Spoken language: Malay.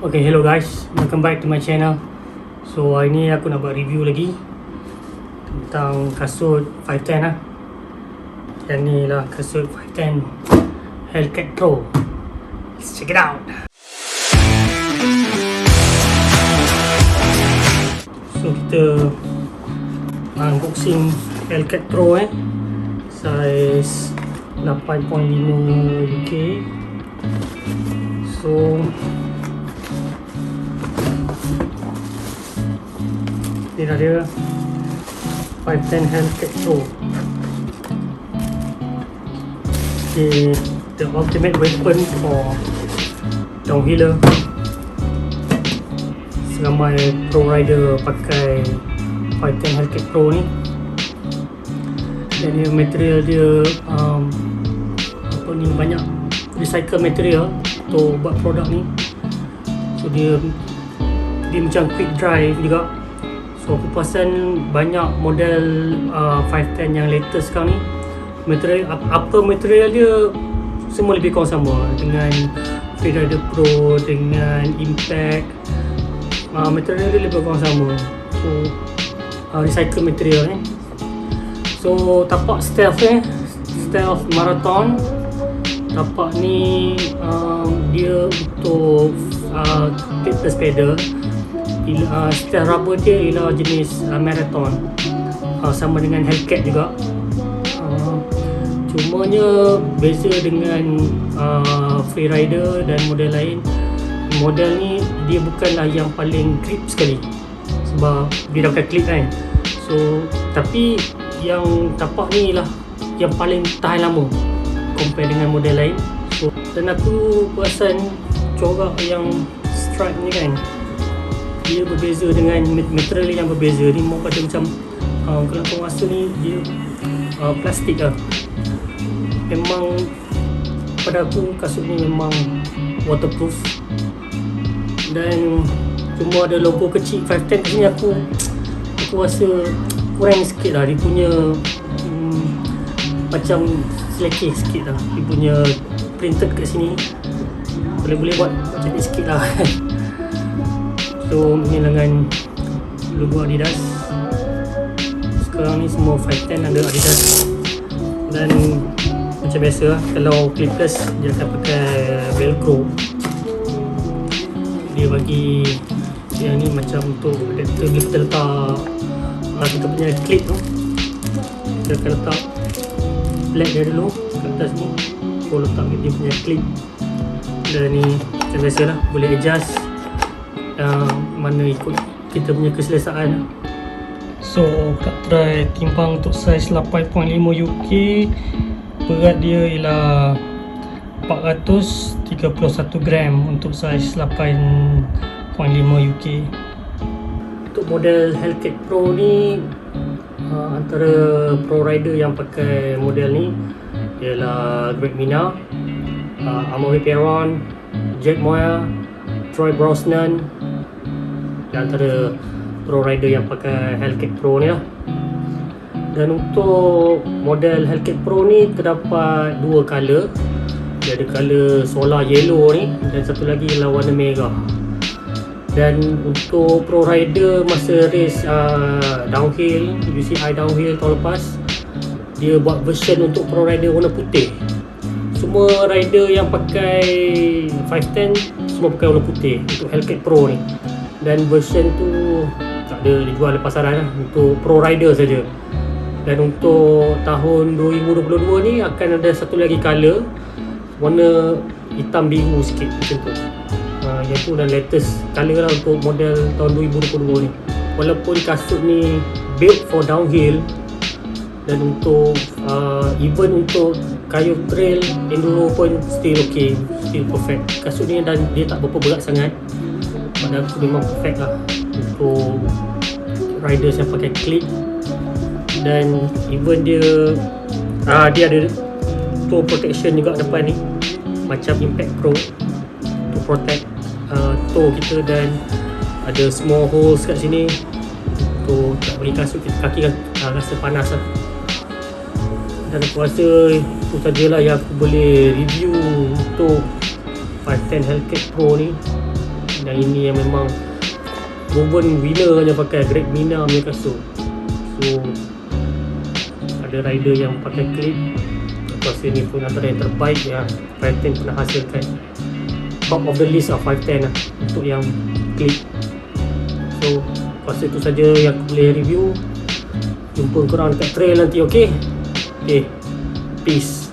Okay, hello guys, welcome back to my channel. So hari ni aku nak buat review lagi tentang kasut 510 lah. Yang ni lah kasut 510 Hellcat Pro. Let's check it out. So kita unboxing Hellcat Pro size 8.5 UK. So ni dah dia 510 Hellcat Pro. The ultimate weapon for downhiller. Seramai pro rider pakai 510 Hellcat Pro ni. Dan dia material dia banyak recycle material untuk buat produk ni. So dia macam quick dry juga. So aku perasan banyak model 510 yang latest sekarang ni, material apa material dia semua lebih kurang sama dengan Freerider Pro, dengan Impact. Material dia lebih kurang sama. So recycle material So tapak stealth stealth marathon. Tapak ni dia untuk clipless pedal. Stealth rubber dia ialah jenis marathon, sama dengan Hellcat juga. Cumanya beza dengan Freerider dan model lain, model ni dia bukanlah yang paling grip sekali sebab dia dah pakai clip kan. So tapi yang tapak ni lah yang paling tahan lama compare dengan model lain. So, dan aku perasan corak yang stripe ni kan, dia berbeza dengan material yang berbeza. Ni mau pada macam kalau kau rasa ni dia plastik lah. Memang pada aku kasut ni memang waterproof. Dan cuma ada logo kecil 510 kat sini, aku rasa kurang sikit lah. Dia punya macam selekeh sikit lah. Dia punya printed kat sini boleh buat cantik sikit lah. So ni dengan logo Adidas. Sekarang ni semua 510 ada Adidas. Dan macam biasa lah, kalau clipless dia akan pakai velcro. Dia bagi yang ni macam untuk adapter bila kita letak kita punya clip tu. Kita akan letak flat dia dulu kat atas ni, baru letak dia punya clip. Dan ni macam biasa lah, boleh adjust mana ikut kita punya keselesaan. So kat try timbang untuk saiz 8.5 UK, berat dia ialah 431 gram untuk saiz 8.5 UK. Untuk model Hellcat Pro ni, antara pro rider yang pakai model ni ialah Greg Minnaar, Amaury Pierron, Jack Moir, Brosnan. Antara pro rider yang pakai Hellcat Pro ni lah. Dan untuk model Hellcat Pro ni terdapat dua color. Dia ada color solar yellow ni, dan satu lagi ialah warna merah. Dan untuk pro rider masa race downhill, UCI downhill tahun lepas, dia buat version untuk pro rider warna putih. Semua rider yang pakai 510 semua pakai warna putih untuk Hellcat Pro ni. Dan version tu tak ada dijual di pasaran lah, untuk pro rider saja. Dan untuk tahun 2022 ni akan ada satu lagi color warna hitam biru sikit macam tu. Yang tu dan latest color lah untuk model tahun 2022 ni. Walaupun kasut ni built for downhill, dan untuk even untuk kayu trail enduro pun still okay, still perfect. Kasut ni dan dia tak berapa berat sangat. Pada aku memang perfect lah untuk riders yang pakai clip. Dan even dia ada toe protection juga depan ni, macam Impact Pro, to protect toe kita. Dan ada small holes kat sini untuk tak bagi kasut kita kaki rasa panas lah. Dan aku rasa itu sajalah yang aku boleh review untuk 510 Hellcat Pro ni. Yang ini yang memang proven winner hanya pakai Greg Minnaar punya kasut. So ada rider yang pakai clip. Aku rasa ni pun antara yang terbaik yang 510 pernah hasilkan. Top of the list of 510 lah untuk yang clip. So aku rasa itu saja yang aku boleh review. Jumpa korang dekat trail nanti, okay? Okay, peace.